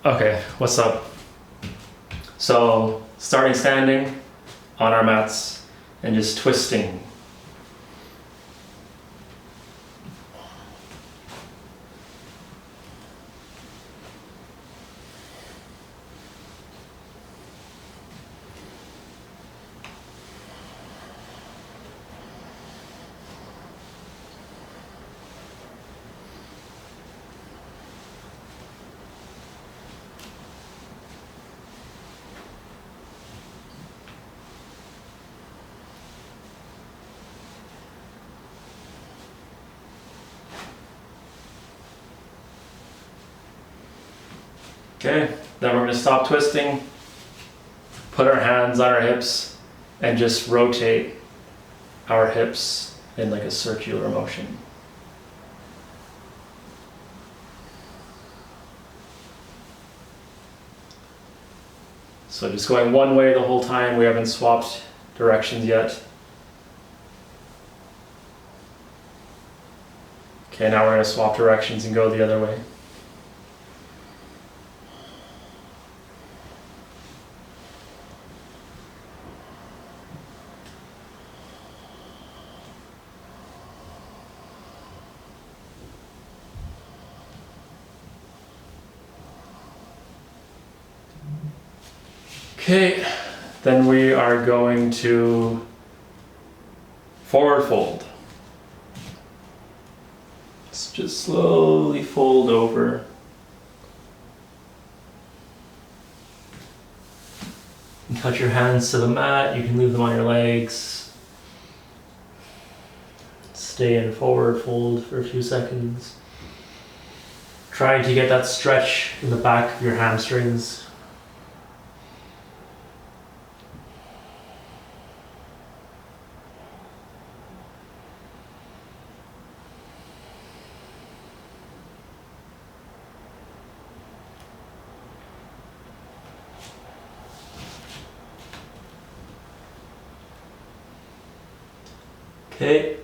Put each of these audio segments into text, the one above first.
Okay, what's up? So, starting standing on our mats and just twisting. Okay, then we're going to stop twisting, put our hands on our hips, and just rotate our hips in like a circular motion. So just going one way the whole time, we haven't swapped directions yet. Okay, now we're going to swap directions and go the other way. Okay, then we are going to forward fold. Let's just slowly fold over. You can touch your hands to the mat, you can leave them on your legs. Stay in forward fold for a few seconds. Trying to get that stretch in the back of your hamstrings. Okay,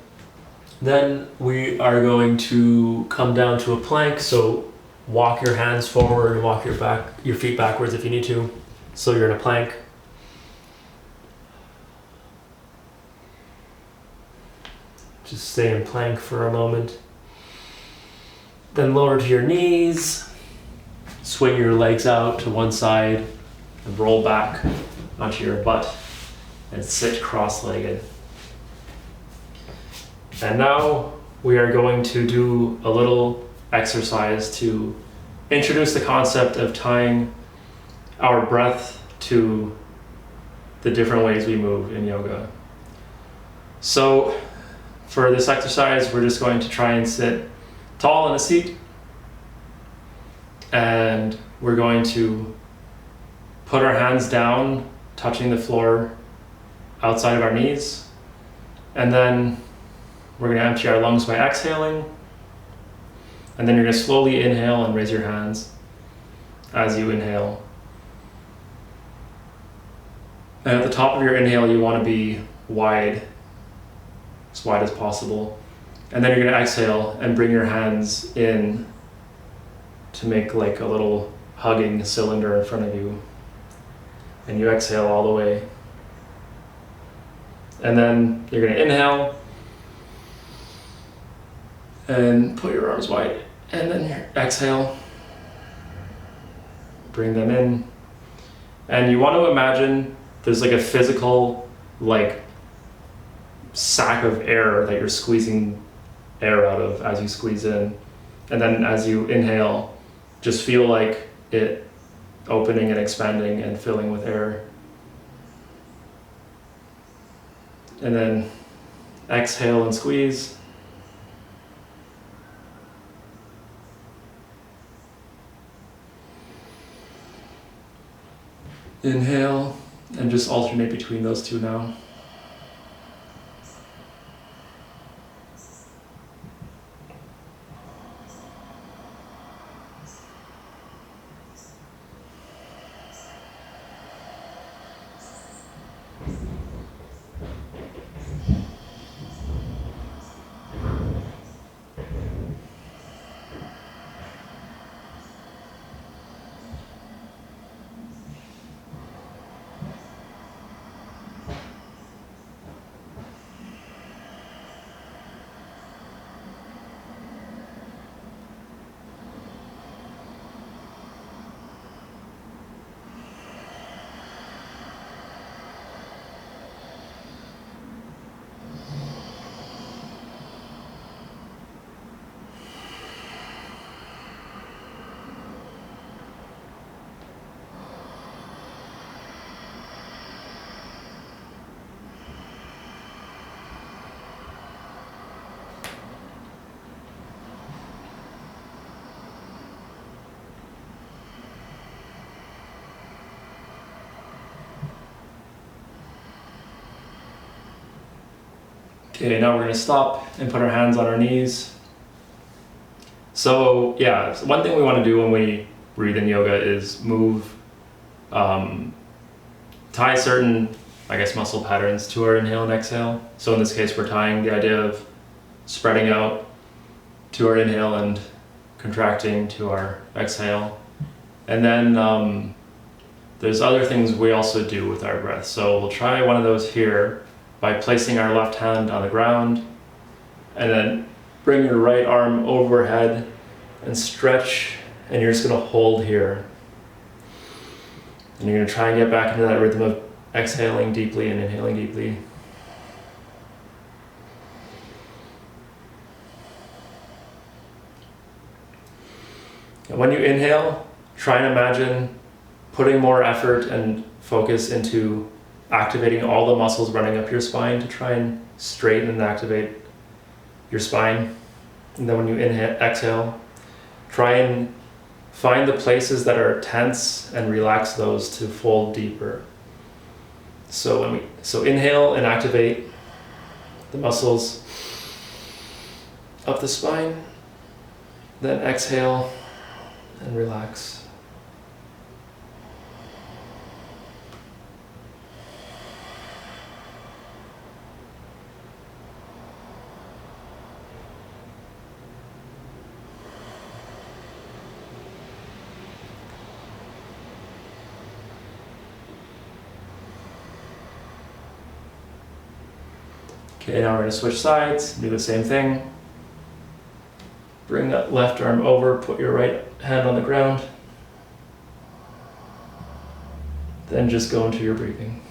then we are going to come down to a plank. So walk your hands forward, walk your feet backwards if you need to. So you're in a plank. Just stay in plank for a moment. Then lower to your knees. Swing your legs out to one side and roll back onto your butt and sit cross-legged. And now we are going to do a little exercise to introduce the concept of tying our breath to the different ways we move in yoga. So for this exercise, we're just going to try and sit tall in a seat, and we're going to put our hands down, touching the floor outside of our knees, and then we're going to empty our lungs by exhaling, and then you're going to slowly inhale and raise your hands as you inhale. And at the top of your inhale, you want to be wide, as wide as possible. And then you're going to exhale and bring your hands in to make like a little hugging cylinder in front of you. And you exhale all the way. And then you're going to inhale and put your arms wide, and then exhale, bring them in, and you want to imagine there's like a physical like sack of air that you're squeezing air out of as you squeeze in, and then as you inhale, just feel like it opening and expanding and filling with air, and then exhale and squeeze. Inhale, and just alternate between those two now. Okay, now we're gonna stop and put our hands on our knees. So yeah, so one thing we want to do when we breathe in yoga is move, tie certain, I guess, muscle patterns to our inhale and exhale. So in this case, we're tying the idea of spreading out to our inhale and contracting to our exhale. And then there's other things we also do with our breath. So we'll try one of those here by placing our left hand on the ground and then bring your right arm overhead and stretch, and you're just gonna hold here. And you're gonna try and get back into that rhythm of exhaling deeply and inhaling deeply. And when you inhale, try and imagine putting more effort and focus into activating all the muscles running up your spine to try and straighten and activate your spine. And then when you exhale, try and find the places that are tense and relax those to fold deeper. So inhale and activate the muscles up the spine, then exhale and relax. Okay, now we're going to switch sides, do the same thing. Bring that left arm over, put your right hand on the ground. Then just go into your breathing.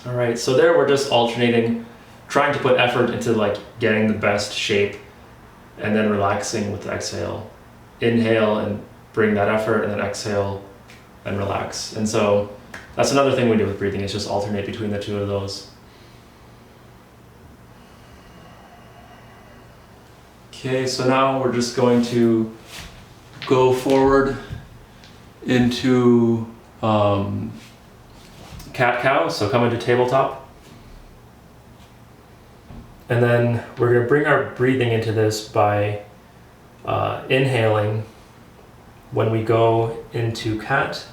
All right, so there we're just alternating, trying to put effort into like getting the best shape and then relaxing with the exhale. Inhale and bring that effort, and then exhale and relax. And so that's another thing we do with breathing, is just alternate between the two of those. Okay, so now we're just going to go forward into cat-cow, so come into tabletop. And then we're going to bring our breathing into this by inhaling when we go into cat.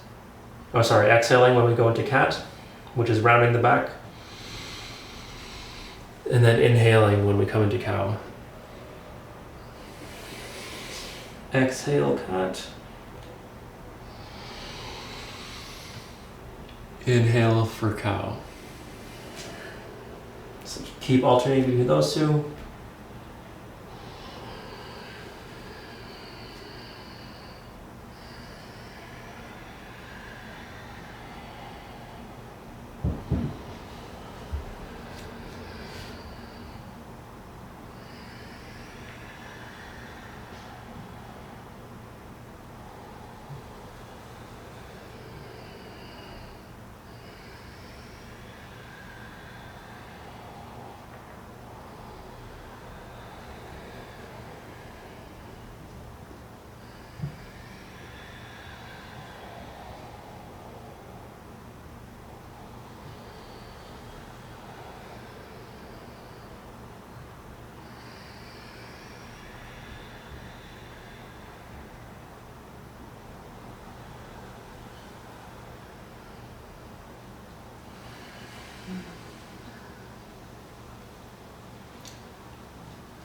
Exhaling when we go into cat, which is rounding the back. And then inhaling when we come into cow. Exhale, cat. Inhale for cow. So keep alternating between those two.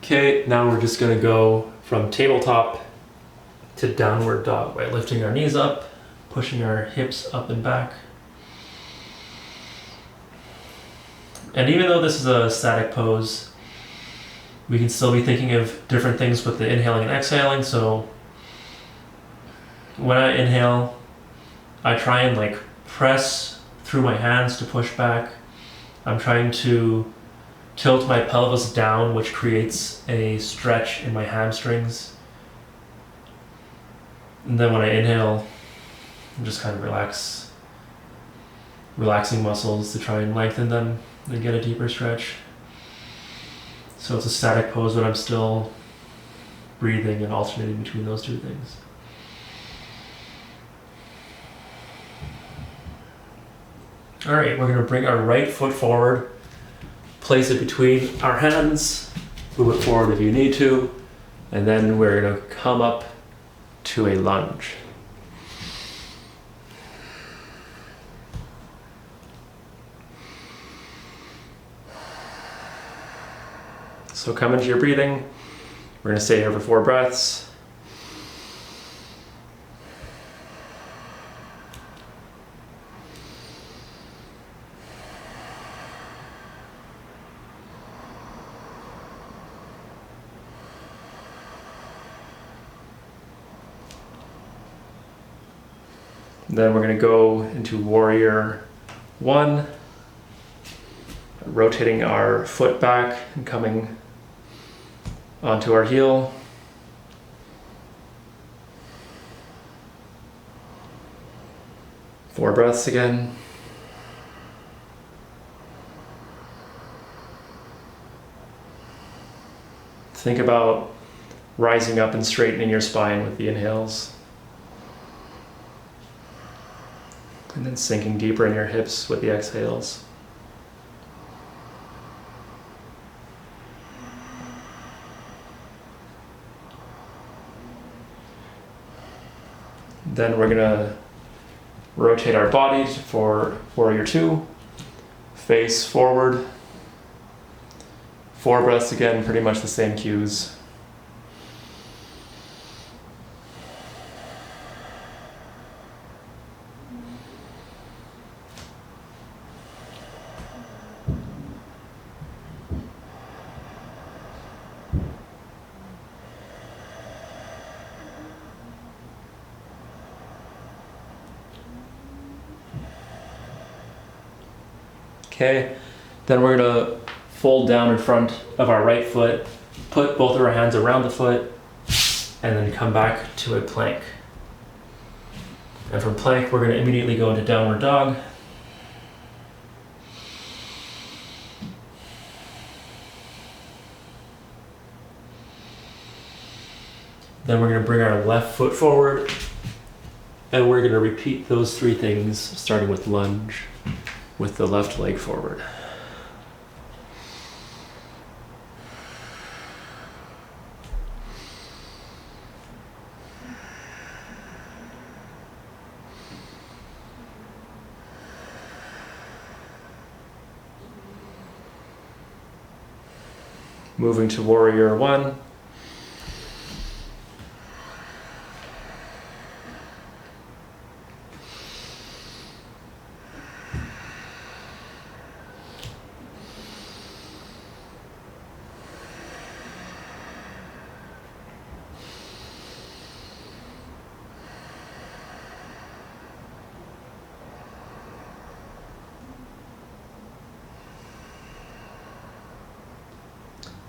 Okay, now we're just going to go from tabletop to downward dog by lifting our knees up, pushing our hips up and back. And even though this is a static pose, we can still be thinking of different things with the inhaling and exhaling. So when I inhale, I try and like press through my hands to push back. I'm trying to tilt my pelvis down, which creates a stretch in my hamstrings. And then when I inhale, I'm just kind of relaxing muscles to try and lengthen them and get a deeper stretch. So it's a static pose, but I'm still breathing and alternating between those two things. All right, we're gonna bring our right foot forward, place it between our hands, move it forward if you need to, and then we're gonna come up to a lunge. So come into your breathing. We're gonna stay here for 4 breaths. Then we're going to go into Warrior 1, rotating our foot back and coming onto our heel. Four breaths again. Think about rising up and straightening your spine with the inhales. And then sinking deeper in your hips with the exhales. Then we're gonna rotate our body for Warrior 2. Face forward. 4 breaths again, pretty much the same cues. Okay, then we're gonna fold down in front of our right foot, put both of our hands around the foot, and then come back to a plank. And from plank, we're gonna immediately go into downward dog. Then we're gonna bring our left foot forward, and we're gonna repeat those 3 things, starting with lunge, with the left leg forward. Moving to Warrior 1.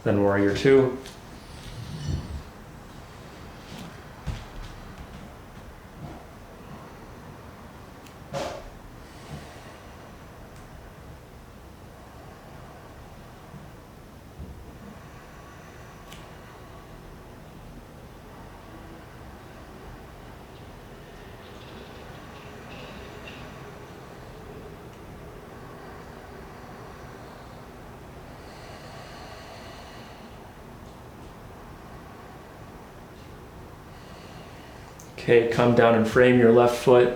Then Warrior 2. Okay, come down and frame your left foot.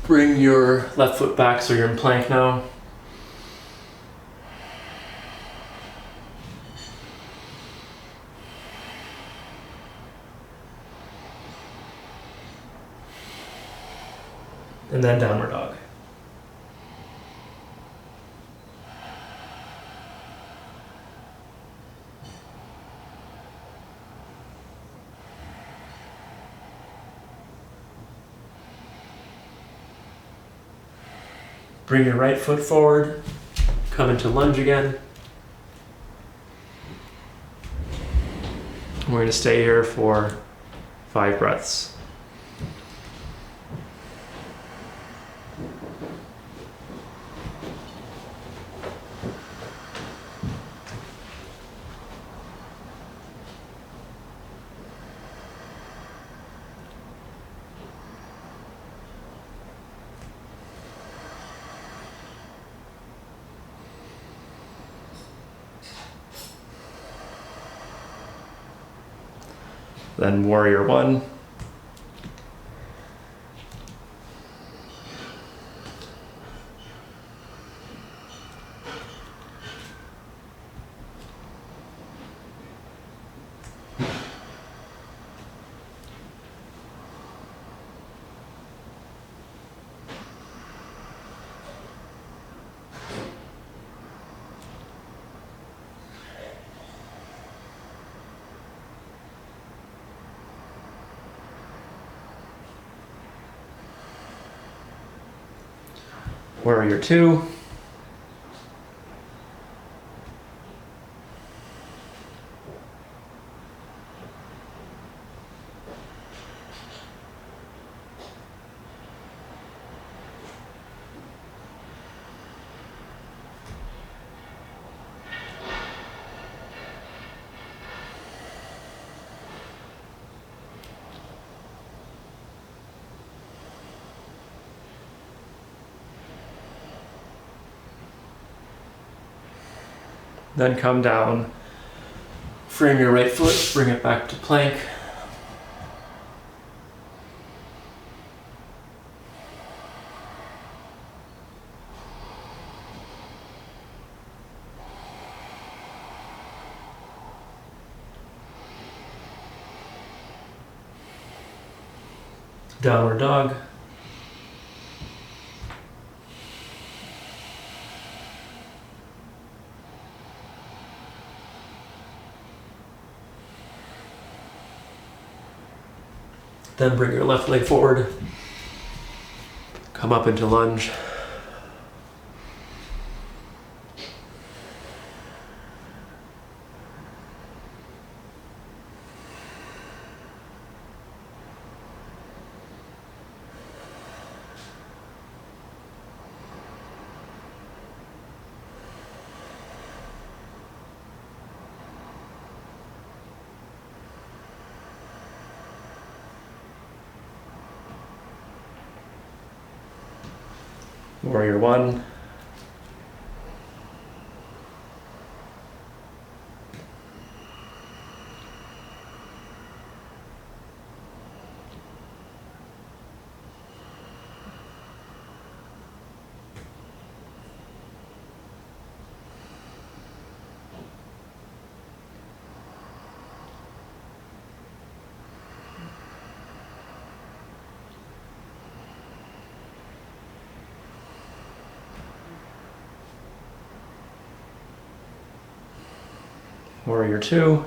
Bring your left foot back so you're in plank now. And then downward dog. Bring your right foot forward. Come into lunge again. We're going to stay here for 5 breaths. Then warrior 1. Warrior 2. Then come down, frame your right foot, bring it back to plank. Downward dog. Then bring your left leg forward. Come up into lunge. Warrior 1. Warrior 2.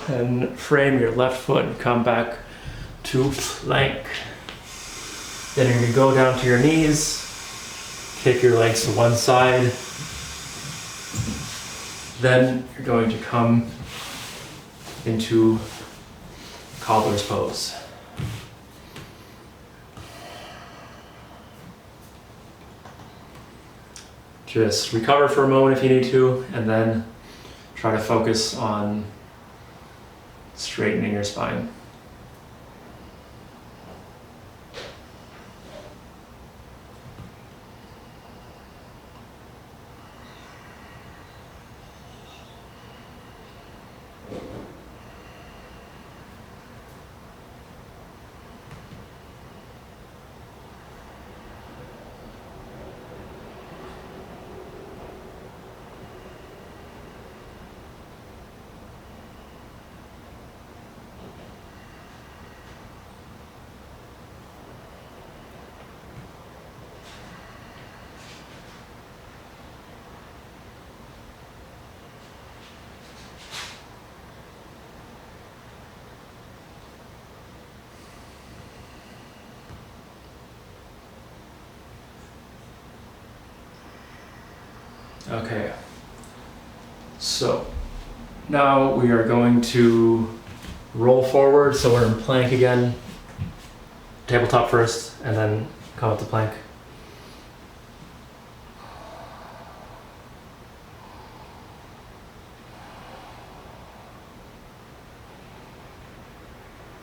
And frame your left foot and come back to plank. Then you're going to go down to your knees, kick your legs to one side. Then you're going to come into cobbler's pose. Just recover for a moment if you need to, and then try to focus on straightening your spine. Okay. So now we are going to roll forward. So we're in plank again. Tabletop first, and then come up to plank.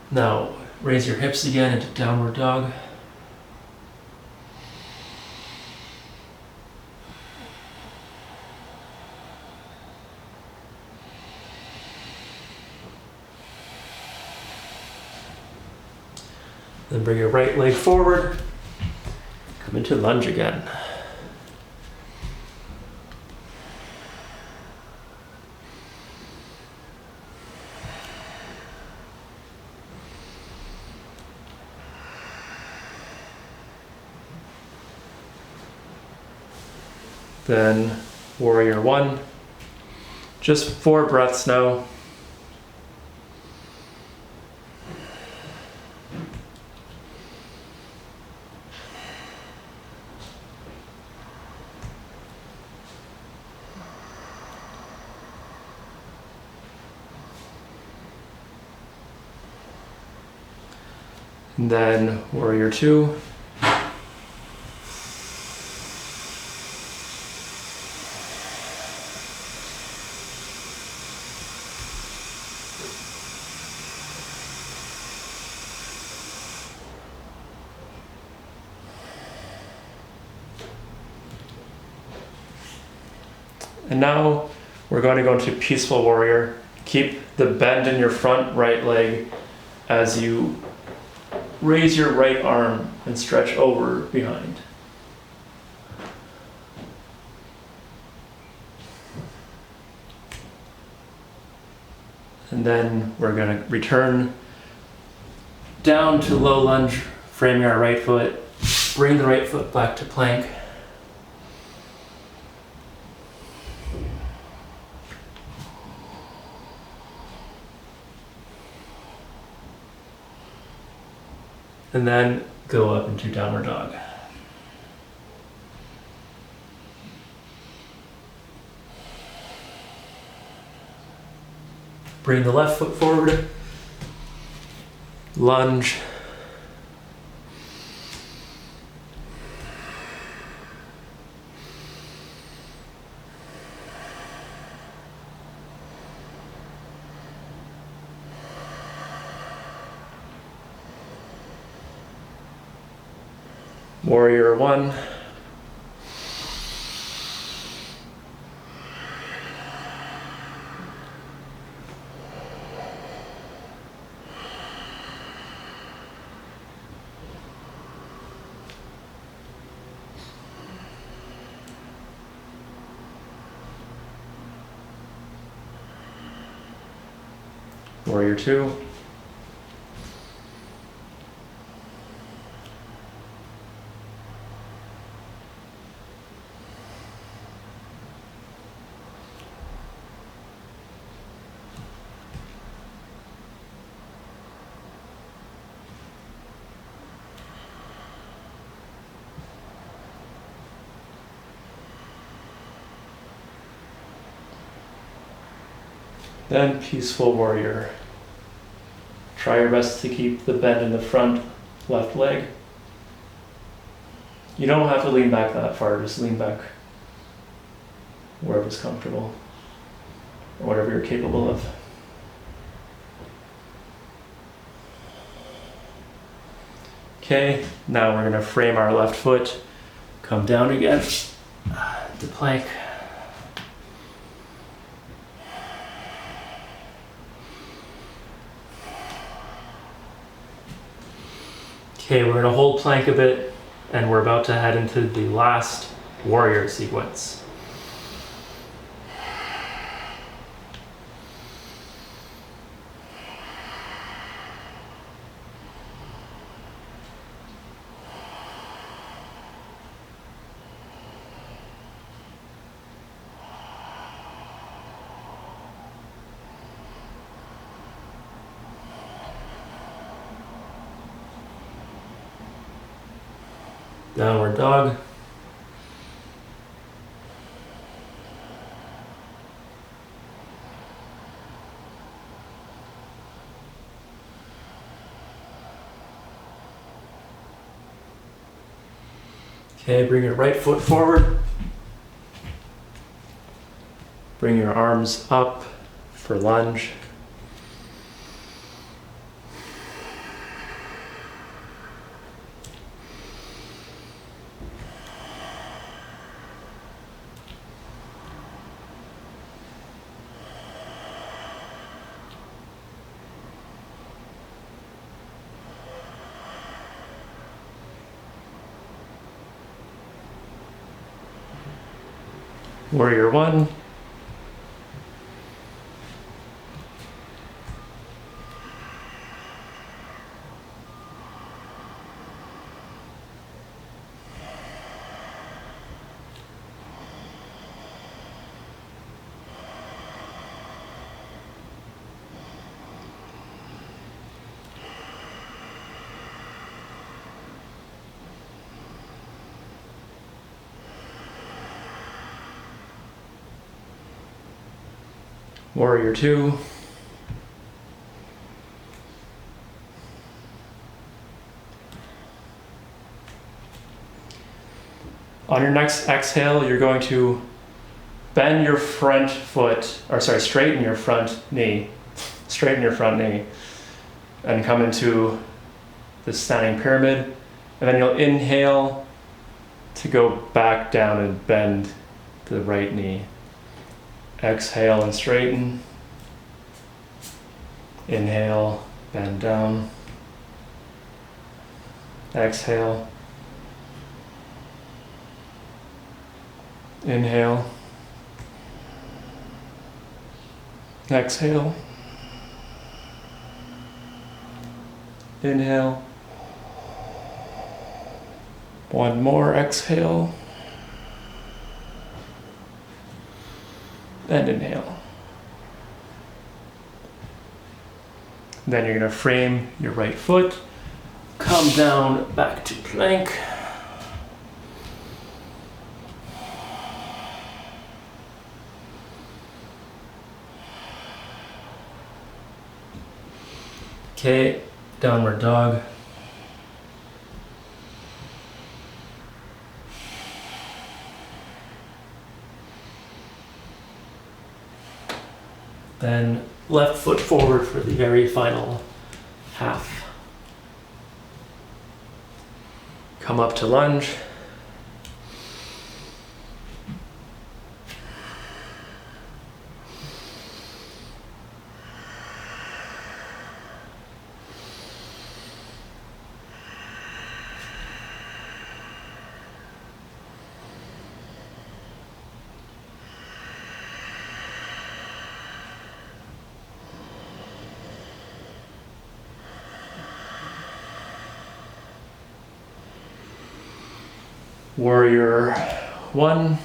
Now raise your hips again into downward dog. Then bring your right leg forward. Come into lunge again. Then warrior one. Just 4 breaths now. And then warrior two. And now we're going to go into peaceful warrior. Keep the bend in your front right leg as you raise your right arm and stretch over behind. And then we're going to return down to low lunge, framing our right foot. Bring the right foot back to plank. And then go up into downward dog. Bring the left foot forward. Lunge. Warrior one. Warrior two. Then peaceful warrior. Try your best to keep the bend in the front left leg. You don't have to lean back that far, just lean back wherever's comfortable or whatever you're capable of. Okay, now we're gonna frame our left foot, come down again to plank. Okay, we're gonna hold plank a bit, and we're about to head into the last warrior sequence. Downward dog. Okay, bring your right foot forward. Bring your arms up for lunge. Warrior one. Warrior two. On your next exhale, you're going to bend your front foot, or sorry, straighten your front knee. Straighten your front knee. And come into the standing pyramid. And then you'll inhale to go back down and bend the right knee. Exhale and straighten. Inhale, bend down. Exhale. Inhale. Exhale. Inhale. One more exhale. And inhale. Then you're going to frame your right foot, come down back to plank. Okay, downward dog. Then left foot forward for the very final half. Come up to lunge. Warrior one.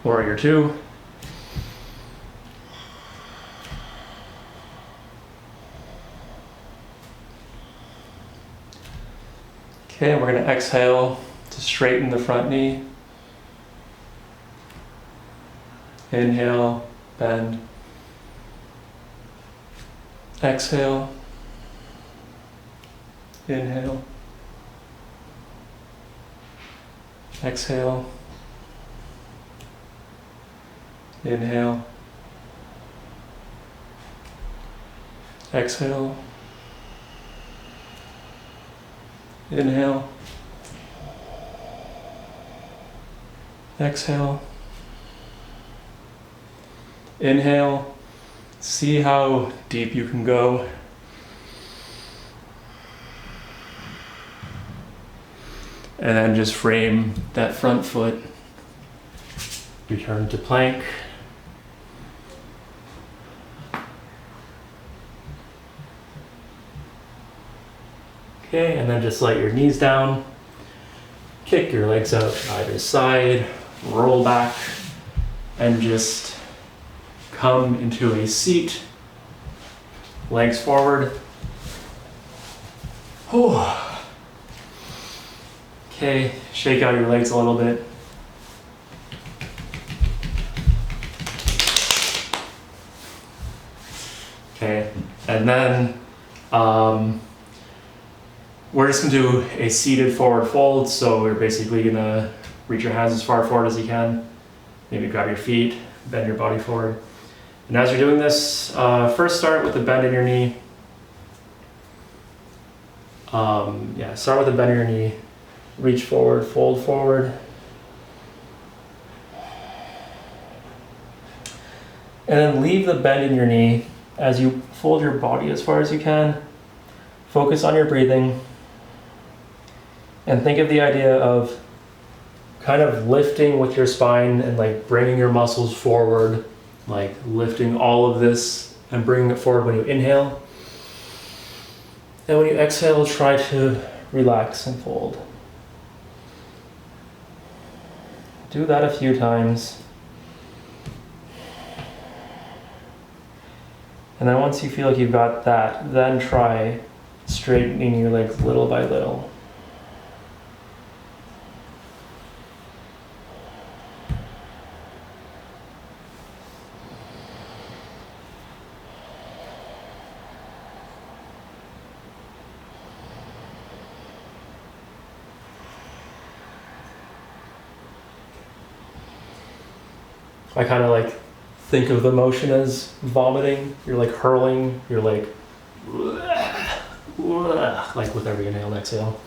Warrior two. Okay, we're going to exhale to straighten the front knee. Inhale, bend. Exhale. Inhale. Exhale. Inhale. Exhale. Inhale. Exhale. Inhale. See how deep you can go. And then just frame that front foot. Return to plank. Okay, and then just let your knees down. Kick your legs out to either side, roll back, and just come into a seat. Legs forward. Whew. Okay, shake out your legs a little bit. Okay, and then we're just gonna do a seated forward fold. So we're basically gonna reach your hands as far forward as you can. Maybe grab your feet, bend your body forward. And as you're doing this, first start with a bend in your knee. Start with a bend in your knee. Reach forward, fold forward. And then leave the bend in your knee as you fold your body as far as you can. Focus on your breathing. And think of the idea of kind of lifting with your spine and like bringing your muscles forward, like lifting all of this and bringing it forward when you inhale. And when you exhale, try to relax and fold. Do that a few times. And then once you feel like you've got that, then try straightening your legs little by little. I kind of like think of the motion as vomiting. You're like hurling, you're like with every inhale and exhale.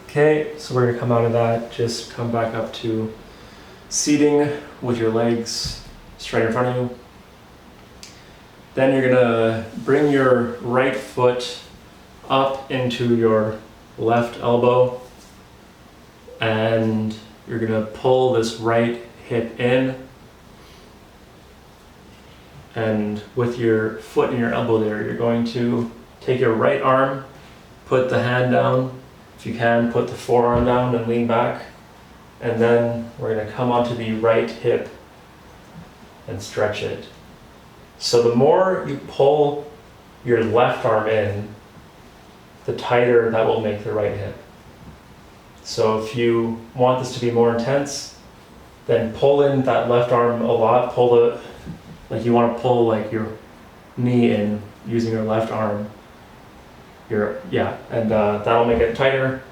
Okay, so we're gonna come out of that, just come back up to seating with your legs straight in front of you. Then you're gonna bring your right foot up into your left elbow and you're gonna pull this right hip in, and with your foot and your elbow there, you're going to take your right arm, put the hand down. If you can, put the forearm down and lean back. And then we're gonna come onto the right hip and stretch it. So the more you pull your left arm in, the tighter that will make the right hip. So if you want this to be more intense, then pull in that left arm a lot. Like you wanna pull like your knee in using your left arm. And that'll make it tighter,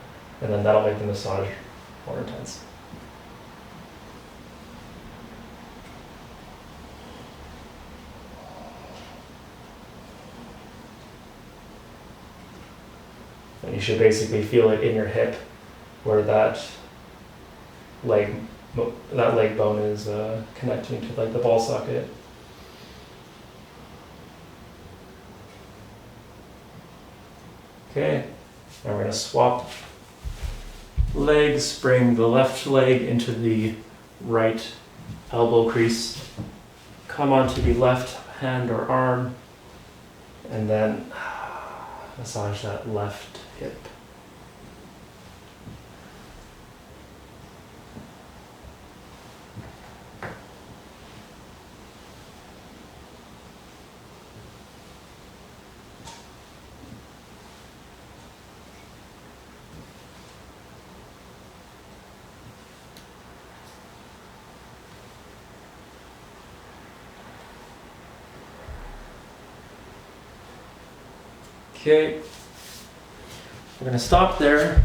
and then that'll make the massage more intense. And you should basically feel it in your hip, where that leg bone is connecting to like the ball socket. Okay, now we're gonna swap legs, bring the left leg into the right elbow crease, come onto the left hand or arm, and then massage that left hip. Okay, We're going to stop there,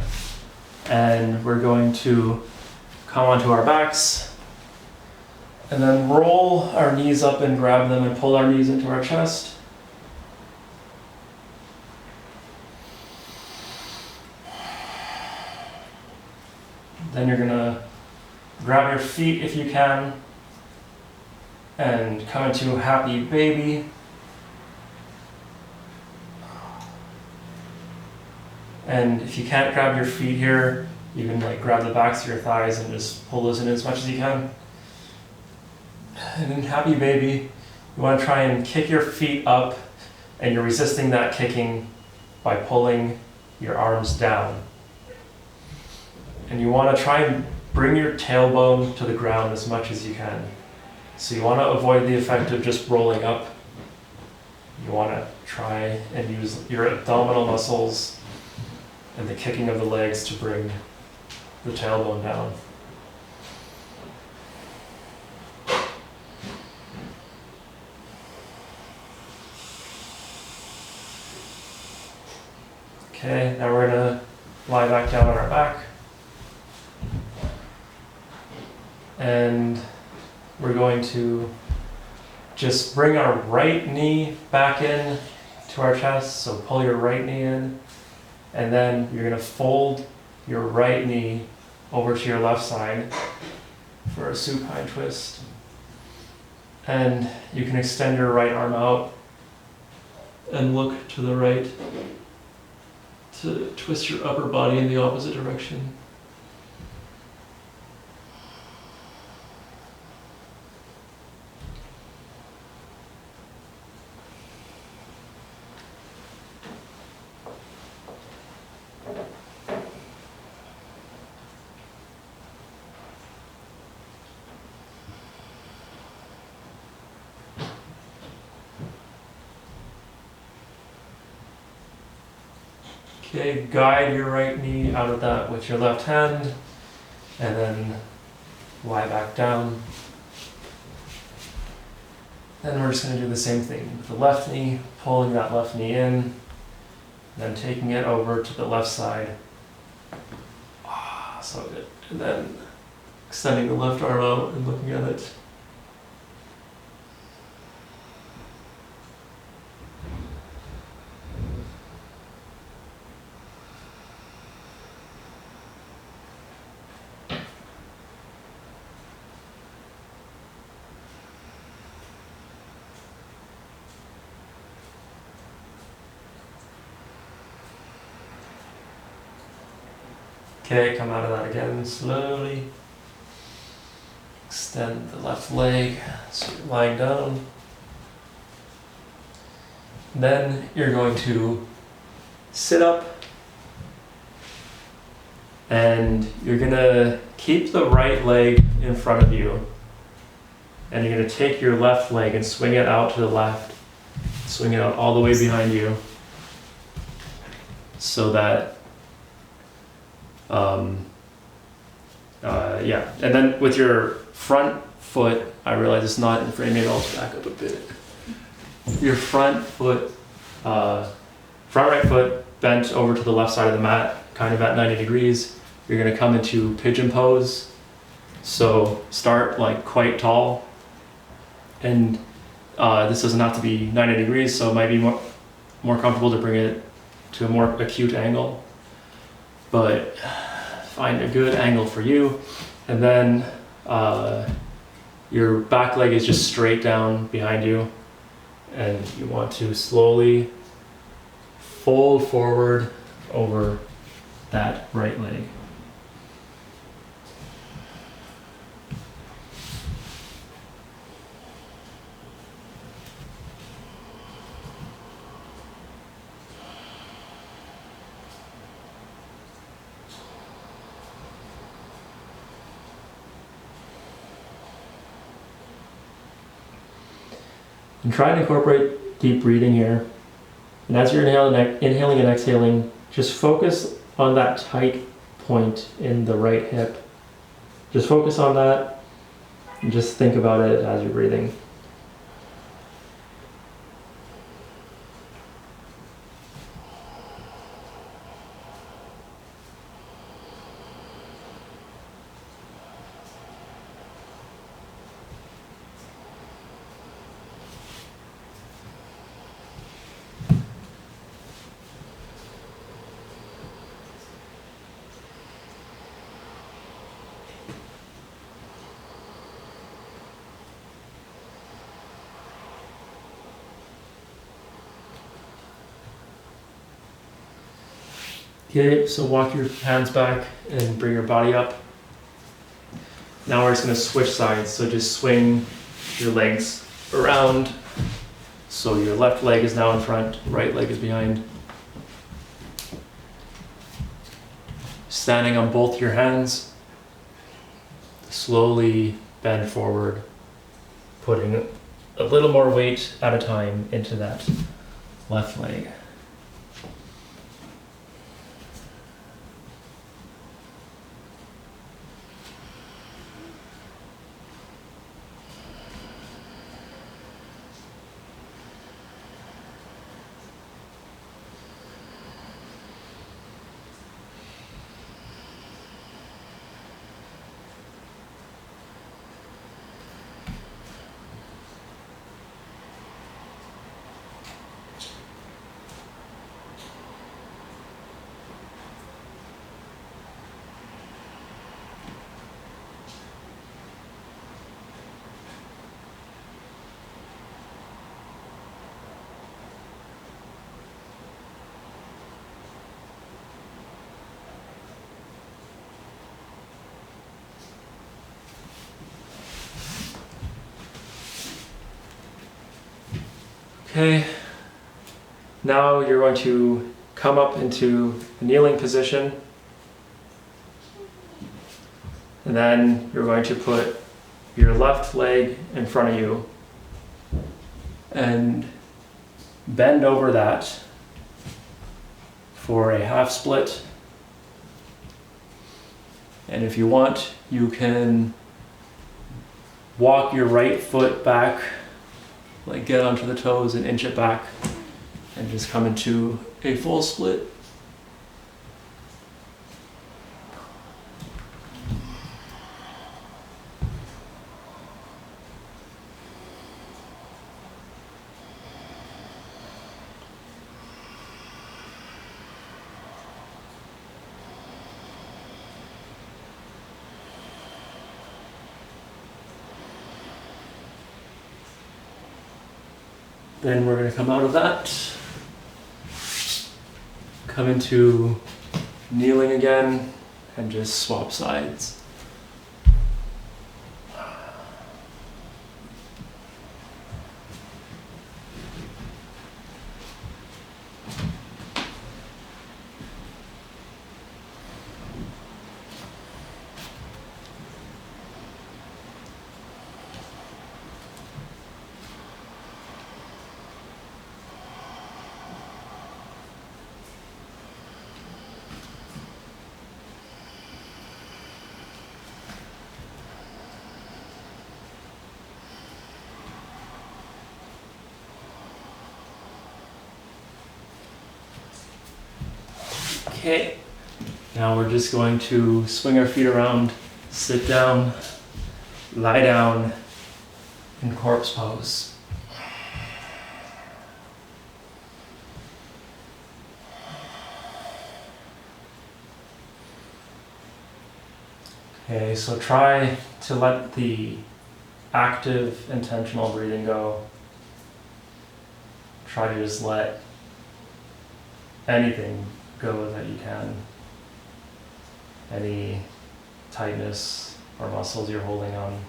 and we're going to come onto our backs, and then roll our knees up and grab them and pull our knees into our chest. Then you're going to grab your feet if you can and come into happy baby. And if you can't grab your feet here, you can like grab the backs of your thighs and just pull those in as much as you can. And in happy baby, you want to try and kick your feet up, and you're resisting that kicking by pulling your arms down. And you want to try and bring your tailbone to the ground as much as you can. So you want to avoid the effect of just rolling up. You want to try and use your abdominal muscles and the kicking of the legs to bring the tailbone down. Okay, now we're going to lie back down on our back. And we're going to just bring our right knee back in to our chest. So pull your right knee in. And then you're going to fold your right knee over to your left side for a supine twist. And you can extend your right arm out and look to the right to twist your upper body in the opposite direction. Okay, guide your right knee out of that with your left hand, and then lie back down. Then we're just going to do the same thing with the left knee, pulling that left knee in, then taking it over to the left side. So good. And then extending the left arm out and looking at it. Okay, come out of that again slowly. Extend the left leg so you're lying down. Then you're going to sit up, and you're going to keep the right leg in front of you, and you're going to take your left leg and swing it out to the left, swing it out all the way behind you, so that and then with your front foot, I realize it's not in frame, maybe I'll back up a bit. Your front foot, front right foot bent over to the left side of the mat, kind of at 90 degrees. You're going to come into pigeon pose. So start like quite tall, and this doesn't have to be 90 degrees, so it might be more comfortable to bring it to a more acute angle. But find a good angle for you, and then your back leg is just straight down behind you, and you want to slowly fold forward over that right leg. And try and incorporate deep breathing here. And as you're inhaling and exhaling, just focus on that tight point in the right hip. Just focus on that and just think about it as you're breathing. Okay, so walk your hands back and bring your body up. Now we're just going to switch sides, so just swing your legs around. So your left leg is now in front, right leg is behind. Standing on both your hands, slowly bend forward, putting a little more weight at a time into that left leg. Okay, now you're going to come up into a kneeling position, and then you're going to put your left leg in front of you and bend over that for a half split. And if you want, you can walk your right foot back, like get onto the toes and inch it back and just come into a full split. Then we're going to come out of that, come into kneeling again, and just swap sides. Okay, now we're just going to swing our feet around, sit down, lie down in corpse pose. Okay, so try to let the active, intentional breathing go. Try to just let anything go that you can. Any tightness or muscles you're holding on.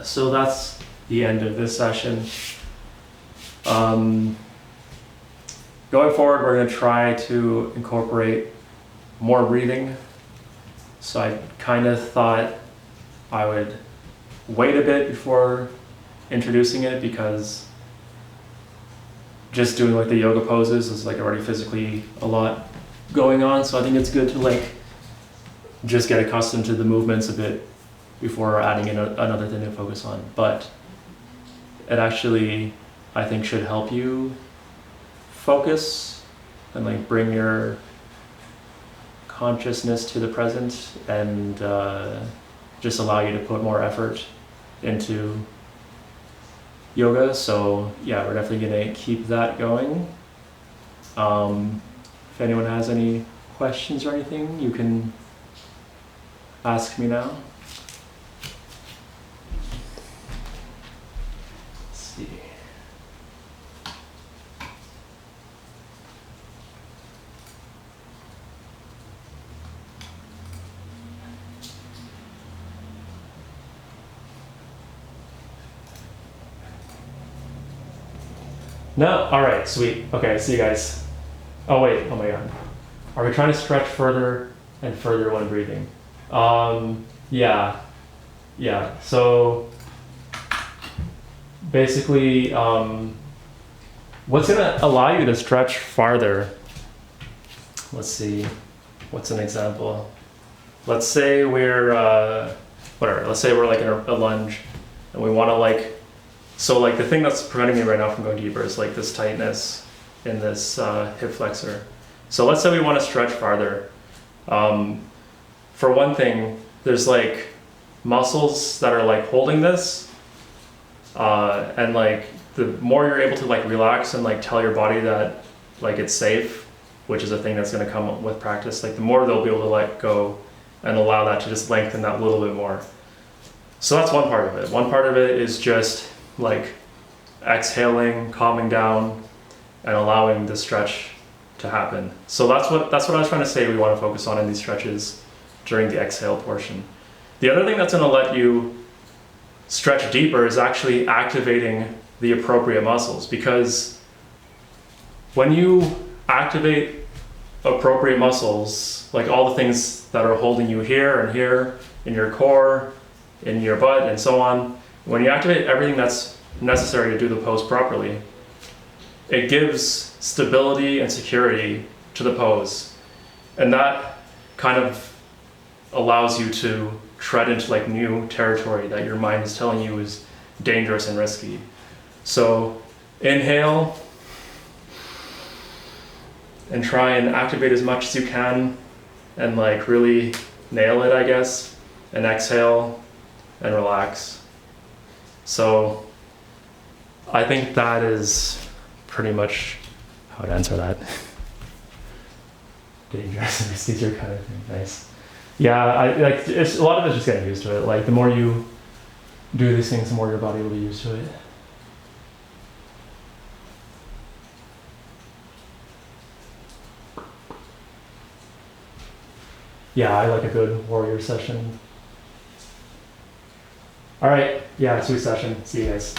so that's the end of this session. Going forward, we're going to try to incorporate more breathing. So I kind of thought I would wait a bit before introducing it, because just doing like the yoga poses is like already physically a lot going on. So I think it's good to like just get accustomed to the movements a bit before adding in another thing to focus on. But it actually, I think, should help you focus and like bring your consciousness to the present, and just allow you to put more effort into yoga. So yeah, we're definitely gonna keep that going. If anyone has any questions or anything, you can ask me now. Let's see. No? Alright, sweet. Okay, see you guys. Oh wait, oh my god. Are we trying to stretch further and further when breathing? Yeah. So basically, what's gonna allow you to stretch farther? Let's see, what's an example? Let's say we're, let's say we're like in a lunge and we wanna like, so like the thing that's preventing me right now from going deeper is like this tightness in this hip flexor. So let's say we want to stretch farther. For one thing, there's like muscles that are like holding this, and like the more you're able to like relax and like tell your body that like it's safe, which is a thing that's going to come with practice, like the more they'll be able to let go and allow that to just lengthen that little bit more. So that's one part of it. One part of it is just like exhaling, calming down, and allowing the stretch to happen. So that's what I was trying to say we want to focus on in these stretches during the exhale portion. The other thing that's going to let you stretch deeper is actually activating the appropriate muscles, because when you activate appropriate muscles, like all the things that are holding you here and here, in your core, in your butt, and so on, when you activate everything that's necessary to do the pose properly, it gives stability and security to the pose. And that kind of allows you to tread into like new territory that your mind is telling you is dangerous and risky. So inhale and try and activate as much as you can and like really nail it, I guess. And exhale and relax. So I think that is pretty much how to answer that. Dangerous and risky are kind of nice. Yeah, I like it's a lot of it's just getting used to it. Like the more you do these things, the more your body will be used to it. Yeah, I like a good warrior session. All right, yeah, sweet session. See you guys.